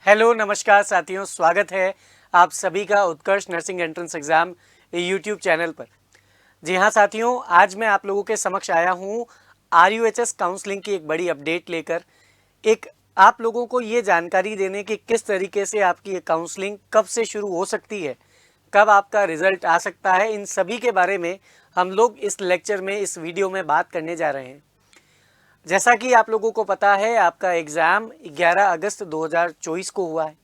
Hello नमस्कार साथियों, स्वागत है आप सभी का Utkarsh nursing entrance exam YouTube channel पर। जी हाँ साथियों, आज मैं आप लोगों के समक्ष आया हूँ RUHS काउंसलिंग की एक बड़ी अपडेट लेकर। एक आप लोगों को ये जानकारी देने की किस तरीके से आपकी ये काउंसलिंग कब से शुरू हो सकती है, कब आपका रिज़ल्ट आ सकता है, इन सभी के बारे में हम लोग इस लेक्चर में, इस वीडियो में बात करने जा रहे हैं। जैसा कि आप लोगों को पता है, आपका एग्ज़ाम 11 अगस्त 2024 को हुआ है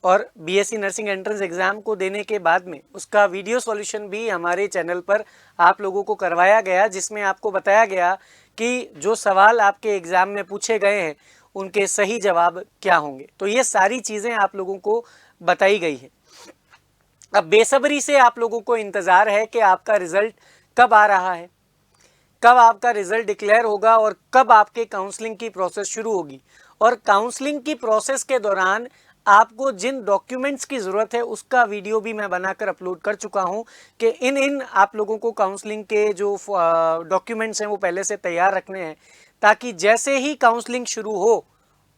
और बीएससी नर्सिंग एंट्रेंस एग्ज़ाम को देने के बाद में उसका वीडियो सॉल्यूशन भी हमारे चैनल पर आप लोगों को करवाया गया, जिसमें आपको बताया गया कि जो सवाल आपके एग्ज़ाम में पूछे गए हैं उनके सही जवाब क्या होंगे। तो ये सारी चीज़ें आप लोगों को बताई गई है। अब बेसब्री से आप लोगों को इंतज़ार है कि आपका रिज़ल्ट कब आ रहा है, कब आपका रिज़ल्ट डिक्लेयर होगा और कब आपके काउंसलिंग की प्रोसेस शुरू होगी। और काउंसलिंग की प्रोसेस के दौरान आपको जिन डॉक्यूमेंट्स की ज़रूरत है उसका वीडियो भी मैं बनाकर अपलोड कर चुका हूं कि इन आप लोगों को काउंसलिंग के जो डॉक्यूमेंट्स हैं वो पहले से तैयार रखने हैं, ताकि जैसे ही काउंसलिंग शुरू हो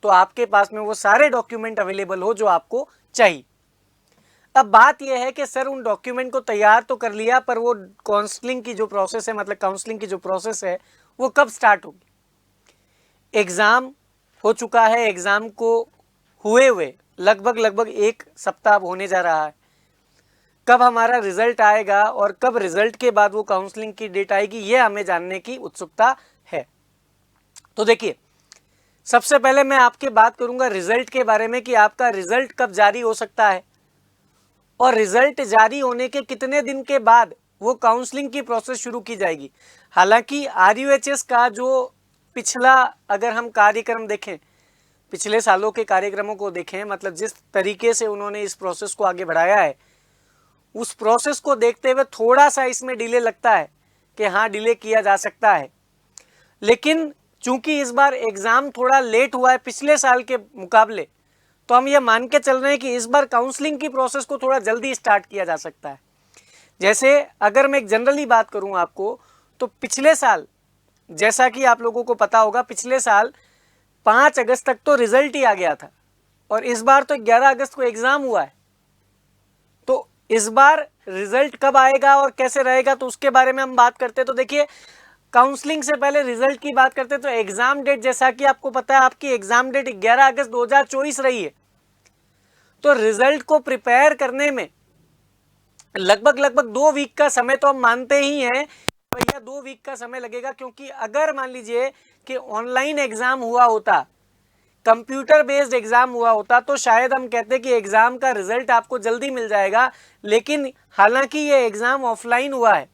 तो आपके पास में वो सारे डॉक्यूमेंट अवेलेबल हो जो आपको चाहिए। अब बात यह है कि सर उन डॉक्यूमेंट को तैयार तो कर लिया, पर वो काउंसलिंग की जो प्रोसेस है, मतलब काउंसलिंग की जो प्रोसेस है वो कब स्टार्ट होगी। एग्ज़ाम हो चुका है, एग्ज़ाम को हुए लगभग 1 सप्ताह होने जा रहा है। कब हमारा रिज़ल्ट आएगा और कब रिज़ल्ट के बाद वो काउंसलिंग की डेट आएगी, ये हमें जानने की उत्सुकता है। तो देखिए, सबसे पहले मैं आपके बात करूंगा रिज़ल्ट के बारे में कि आपका रिज़ल्ट कब जारी हो सकता है और रिजल्ट जारी होने के कितने दिन के बाद वो काउंसलिंग की प्रोसेस शुरू की जाएगी। हालांकि RUHS का जो पिछला अगर हम कार्यक्रम देखें, पिछले सालों के कार्यक्रमों को देखें, मतलब जिस तरीके से उन्होंने इस प्रोसेस को आगे बढ़ाया है, उस प्रोसेस को देखते हुए थोड़ा सा इसमें डिले लगता है कि हाँ, डिले किया जा सकता है। लेकिन चूंकि इस बार एग्ज़ाम थोड़ा लेट हुआ है पिछले साल के मुकाबले, तो हम ये मान के चल रहे हैं कि इस बार काउंसलिंग की प्रोसेस को थोड़ा जल्दी स्टार्ट किया जा सकता है। जैसे अगर मैं एक जनरली बात करूं आपको, तो पिछले साल, जैसा कि आप लोगों को पता होगा, पिछले साल 5 अगस्त तक तो रिजल्ट ही आ गया था और इस बार तो 11 अगस्त को एग्ज़ाम हुआ है। तो इस बार रिजल्ट कब आएगा और कैसे रहेगा, तो उसके बारे में हम बात करते हैं। तो देखिए, काउंसलिंग से पहले रिजल्ट की बात करते हैं तो एग्जाम डेट, जैसा कि आपको पता है, आपकी एग्जाम डेट 11 अगस्त 2024 रही है। तो रिजल्ट को प्रिपेयर करने में लगभग 2 वीक का समय तो हम मानते ही हैं, भैया 2 वीक का समय लगेगा। क्योंकि अगर मान लीजिए कि ऑनलाइन एग्जाम हुआ होता, कंप्यूटर बेस्ड एग्जाम हुआ होता, तो शायद हम कहते कि एग्जाम का रिजल्ट आपको जल्दी मिल जाएगा। लेकिन हालांकि ये एग्जाम ऑफलाइन हुआ है,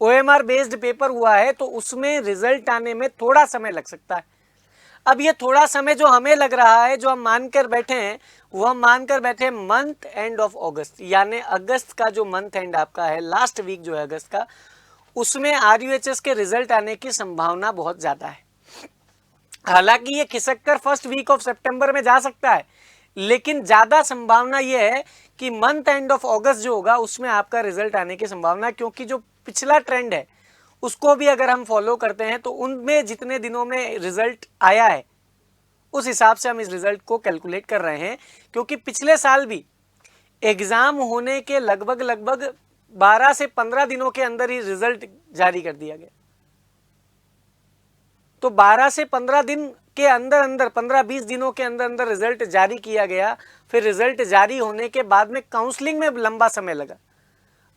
OMR बेस्ड पेपर हुआ है, तो उसमें रिजल्ट आने में थोड़ा समय लग सकता है। अब ये थोड़ा समय जो हमें लग रहा है, जो हम मानकर बैठे हैं, वो हम मानकर बैठे हैं मंथ एंड ऑफ अगस्त, यानी अगस्त का जो मंथ एंड आपका है, लास्ट वीक जो है अगस्त का, उसमें RUHS के रिजल्ट आने की संभावना बहुत ज़्यादा है। हालांकि ये खिसक कर फर्स्ट वीक ऑफ सितंबर में जा सकता है, लेकिन ज़्यादा संभावना ये है कि मंथ एंड ऑफ अगस्त जो होगा उसमें आपका रिजल्ट आने की संभावना है। क्योंकि जो पिछला ट्रेंड है उसको भी अगर हम फॉलो करते हैं तो उनमें जितने दिनों में रिजल्ट आया है उस हिसाब से हम इस रिजल्ट को कैलकुलेट कर रहे हैं। क्योंकि पिछले साल भी एग्जाम होने के लगभग 12 से 15 दिनों के अंदर ही रिजल्ट जारी कर दिया गया। तो 12 से 15 दिन के अंदर 15-20 दिनों के अंदर रिजल्ट जारी किया गया। फिर रिजल्ट जारी होने के बाद में काउंसलिंग में लंबा समय लगा।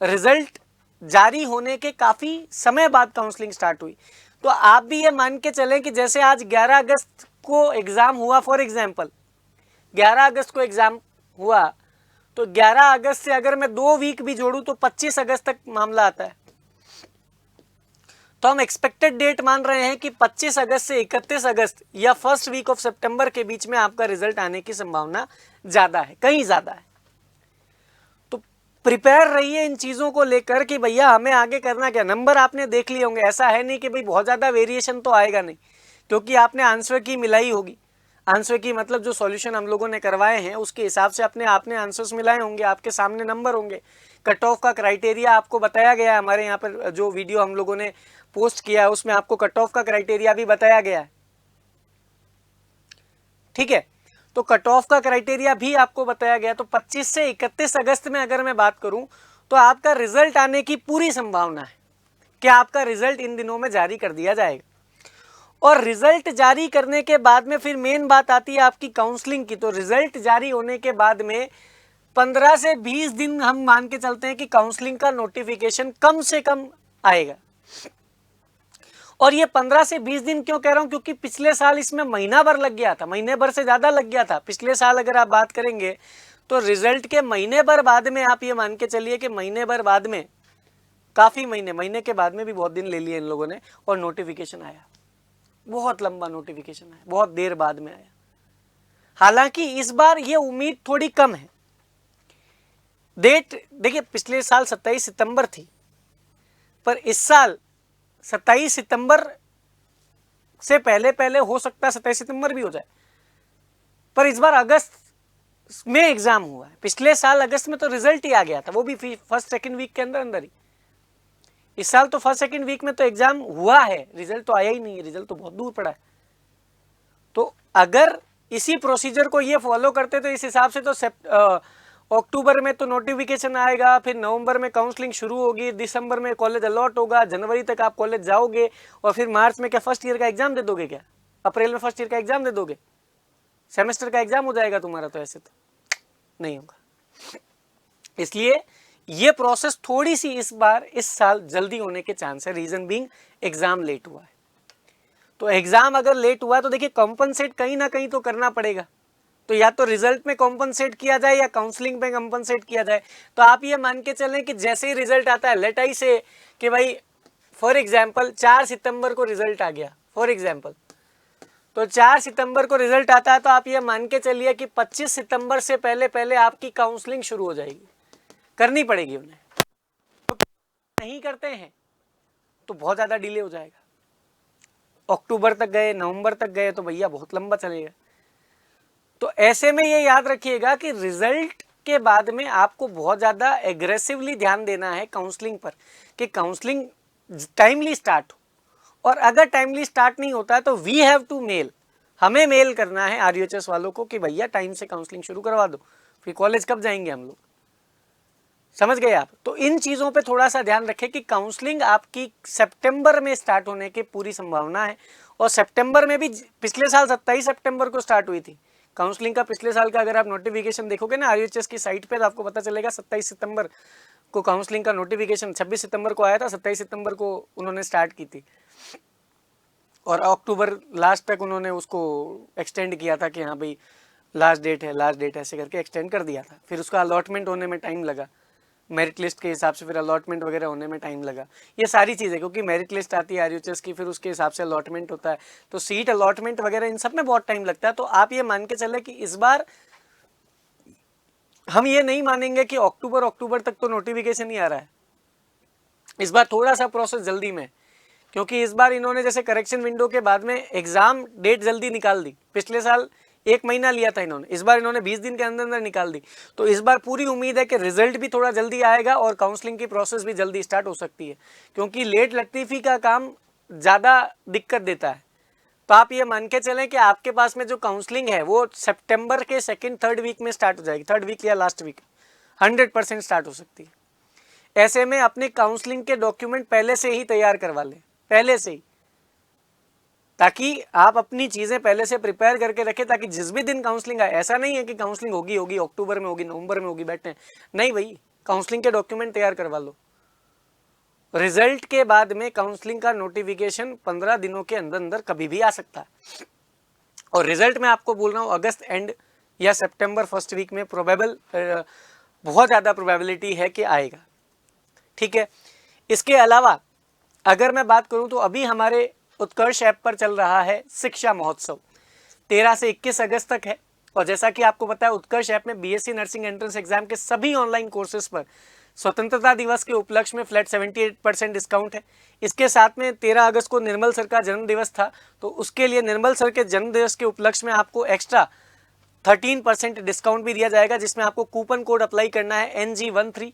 रिजल्ट जारी होने के काफ़ी समय बाद काउंसलिंग स्टार्ट हुई। तो आप भी ये मान के चलें कि जैसे आज 11 अगस्त को एग्ज़ाम हुआ, फॉर एग्जांपल 11 अगस्त को एग्ज़ाम हुआ, तो 11 अगस्त से अगर मैं 2 वीक भी जोड़ूं तो 25 अगस्त तक मामला आता है। तो हम एक्सपेक्टेड डेट मान रहे हैं कि 25 अगस्त से 31 अगस्त या फर्स्ट वीक ऑफ सितंबर के बीच में आपका रिजल्ट आने की संभावना ज़्यादा है, कहीं ज़्यादा है। तो प्रिपेयर रहिए इन चीज़ों को लेकर कि भैया हमें आगे करना क्या। नंबर आपने देख लिए होंगे, ऐसा है नहीं कि भाई बहुत ज़्यादा वेरिएशन तो आएगा नहीं, क्योंकि आपने आंसर की मिलाई होगी। आंसर की मतलब जो सॉल्यूशन हम लोगों ने करवाए हैं उसके हिसाब से आपने आंसर्स मिलाए होंगे, आपके सामने नंबर होंगे। कट ऑफ का क्राइटेरिया आपको बताया गया है, हमारे यहाँ पर जो वीडियो हम लोगों ने पोस्ट किया है उसमें आपको कट ऑफ का क्राइटेरिया भी बताया गया है। ठीक है, तो कट ऑफ का क्राइटेरिया भी आपको बताया गया। तो 25 से 31 अगस्त में अगर मैं बात करूं तो आपका रिजल्ट आने की पूरी संभावना है कि आपका रिजल्ट इन दिनों में जारी कर दिया जाएगा। और रिजल्ट जारी करने के बाद में फिर मेन बात आती है आपकी काउंसलिंग की। तो रिजल्ट जारी होने के बाद में 15 से 20 दिन हम मान के चलते हैं कि काउंसलिंग का नोटिफिकेशन कम से कम आएगा। और ये 15 से 20 दिन क्यों कह रहा हूं, क्योंकि पिछले साल इसमें महीना भर लग गया था, महीने भर से ज्यादा लग गया था। पिछले साल अगर आप बात करेंगे तो रिजल्ट के महीने भर बाद में आप ये मान के चलिए कि महीने भर बाद में, काफी महीने के बाद में भी बहुत दिन ले लिए इन लोगों ने, और नोटिफिकेशन आया, बहुत लंबा नोटिफिकेशन आया, बहुत देर बाद में आया। हालांकि इस बार ये उम्मीद थोड़ी कम है। डेट देखिए, पिछले साल 27 सितंबर थी, पर इस साल 27 सितंबर से पहले हो सकता है 27 सितंबर भी हो जाए, पर इस बार अगस्त में एग्जाम हुआ है। पिछले साल अगस्त में तो रिजल्ट ही आ गया था, वो भी फर्स्ट सेकंड वीक के अंदर ही। इस साल तो फर्स्ट सेकंड वीक में तो एग्जाम हुआ है, रिजल्ट तो आया ही नहीं है, रिजल्ट तो बहुत दूर पड़ा है। तो अगर इसी प्रोसीजर को ये फॉलो करते तो इस हिसाब से तो अक्टूबर में तो नोटिफिकेशन आएगा, फिर नवंबर में काउंसलिंग शुरू होगी, दिसंबर में कॉलेज अलॉट होगा, जनवरी तक आप कॉलेज जाओगे, और फिर मार्च में क्या फर्स्ट ईयर का एग्जाम दे दोगे? क्या अप्रैल में फर्स्ट ईयर का एग्जाम दे दोगे? सेमेस्टर का एग्जाम हो जाएगा तुम्हारा। तो ऐसे तो नहीं होगा। इसलिए ये प्रोसेस थोड़ी सी इस बार इस साल जल्दी होने के चांस है। रीजन बीइंग एग्जाम लेट हुआ है। तो एग्जाम अगर लेट हुआ तो देखिए कॉम्पनसेट कहीं ना कहीं तो करना पड़ेगा। तो या तो रिजल्ट में कॉम्पनसेट किया जाए या काउंसलिंग में कॉम्पनसेट किया जाए। तो आप ये मान के चलें कि जैसे ही रिजल्ट आता है, लेट आई से कि भाई फॉर एग्जाम्पल 4 सितंबर को रिजल्ट आ गया, फॉर एग्जाम्पल, तो 4 सितंबर को रिजल्ट आता है, तो आप ये मान के चलिए कि 25 सितंबर से पहले आपकी काउंसलिंग शुरू हो जाएगी, करनी पड़ेगी उन्हें। तो नहीं करते हैं तो बहुत ज़्यादा डिले हो जाएगा। अक्टूबर तक गए, नवंबर तक गए तो भैया बहुत लंबा चलेगा। तो ऐसे में ये याद रखिएगा कि रिजल्ट के बाद में आपको बहुत ज़्यादा एग्रेसिवली ध्यान देना है काउंसलिंग पर, कि काउंसलिंग टाइमली स्टार्ट हो। और अगर टाइमली स्टार्ट नहीं होता है तो वी हैव टू मेल, हमें मेल करना है RUHS वालों को कि भैया टाइम से काउंसलिंग शुरू करवा दो, फिर कॉलेज कब जाएंगे हम लोग। समझ गए आप? तो इन चीज़ों पे थोड़ा सा ध्यान रखें कि काउंसलिंग आपकी सितंबर में स्टार्ट होने की पूरी संभावना है। और सितंबर में भी पिछले साल 27 सितंबर को स्टार्ट हुई थी काउंसलिंग का। पिछले साल का अगर आप नोटिफिकेशन देखोगे ना RUHS की साइट पे तो आपको पता चलेगा 27 सितंबर को काउंसलिंग का नोटिफिकेशन 26 सितंबर को आया था, 27 सितंबर को उन्होंने स्टार्ट की थी, और अक्टूबर लास्ट तक उन्होंने उसको एक्सटेंड किया था कि हाँ भाई लास्ट डेट है ऐसे करके एक्सटेंड कर दिया था। फिर उसका अलॉटमेंट होने में टाइम लगा, मेरिट लिस्ट के हिसाब से फिर अलॉटमेंट वगैरह होने में टाइम लगा। ये सारी चीज़ें, क्योंकि मेरिट लिस्ट आती है RUHS की, फिर उसके हिसाब से अलॉटमेंट होता है, तो सीट अलॉटमेंट वगैरह इन सब में बहुत टाइम लगता है। तो आप ये मान के चले कि इस बार हम ये नहीं मानेंगे कि अक्टूबर तक तो नोटिफिकेशन ही आ रहा है। इस बार थोड़ा सा प्रोसेस जल्दी में, क्योंकि इस बार इन्होंने जैसे करेक्शन विंडो के बाद में एग्जाम डेट जल्दी निकाल दी। पिछले साल 1 महीना लिया था इन्होंने, इस बार इन्होंने 20 दिन के अंदर निकाल दी। तो इस बार पूरी उम्मीद है कि रिजल्ट भी थोड़ा जल्दी आएगा और काउंसलिंग की प्रोसेस भी जल्दी स्टार्ट हो सकती है, क्योंकि लेट लतीफ़ी का काम ज़्यादा दिक्कत देता है। तो आप ये मान के चलें कि आपके पास में जो काउंसलिंग है वो सितंबर के सेकेंड थर्ड वीक में स्टार्ट हो जाएगी, थर्ड वीक या लास्ट वीक 100% स्टार्ट हो सकती है। ऐसे में अपने काउंसलिंग के डॉक्यूमेंट पहले से ही तैयार करवा लें, पहले से ही, ताकि आप अपनी चीज़ें पहले से प्रिपेयर करके रखें, ताकि जिस भी दिन काउंसलिंग आए, ऐसा नहीं है कि काउंसलिंग होगी अक्टूबर में होगी, नवंबर में होगी, बैठे नहीं भाई, काउंसलिंग के डॉक्यूमेंट तैयार करवा लो। रिजल्ट के बाद में काउंसलिंग का नोटिफिकेशन 15 दिनों के अंदर कभी भी आ सकता है। और रिजल्ट में आपको बोल रहा हूँ अगस्त एंड या सितंबर फर्स्ट वीक में प्रोबेबल, बहुत ज़्यादा प्रोबेबिलिटी है कि आएगा। ठीक है। इसके अलावा अगर मैं बात करूं तो अभी हमारे उत्कर्ष ऐप पर चल रहा है शिक्षा महोत्सव, 13 से 21 अगस्त तक है। और जैसा कि आपको पता है उत्कर्ष ऐप में BSc नर्सिंग एंट्रेंस एग्जाम के सभी ऑनलाइन कोर्सेज पर स्वतंत्रता दिवस के उपलक्ष्य में फ्लैट 78% डिस्काउंट है। इसके साथ में 13 अगस्त को निर्मल सर का जन्म दिवस था, तो उसके लिए निर्मल सर के जन्म दिवस के उपलक्ष्य में आपको एक्स्ट्रा 13% डिस्काउंट भी दिया जाएगा, जिसमें आपको कूपन कोड अप्लाई करना है NG13।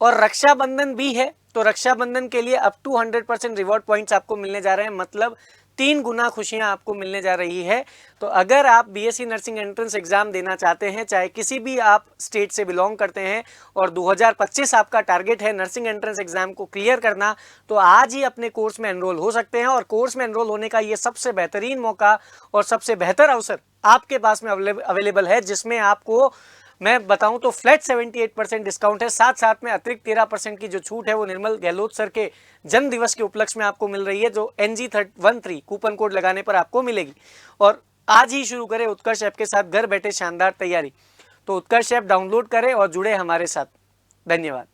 और रक्षाबंधन भी है, तो रक्षाबंधन के लिए अप टू 100% रिवॉर्ड पॉइंट्स आपको मिलने जा रहे हैं। मतलब 3 गुना खुशियां आपको मिलने जा रही है। तो अगर आप बीएससी नर्सिंग एंट्रेंस एग्जाम देना चाहते हैं, चाहे किसी भी आप स्टेट से बिलोंग करते हैं और 2025 आपका टारगेट है नर्सिंग एंट्रेंस एग्जाम को क्लियर करना, तो आज ही अपने कोर्स में एनरोल हो सकते हैं। और कोर्स में एनरोल होने का ये सबसे बेहतरीन मौका और सबसे बेहतर अवसर आपके पास में अवेलेबल है, जिसमें आपको मैं बताऊं तो फ्लैट 78% डिस्काउंट है। साथ साथ में अतिरिक्त 13% की जो छूट है वो निर्मल गहलोत सर के जन्म दिवस के उपलक्ष्य में आपको मिल रही है, जो NG13 कूपन कोड लगाने पर आपको मिलेगी। और आज ही शुरू करें उत्कर्ष ऐप के साथ घर बैठे शानदार तैयारी। तो उत्कर्ष ऐप डाउनलोड करें और जुड़े हमारे साथ। धन्यवाद।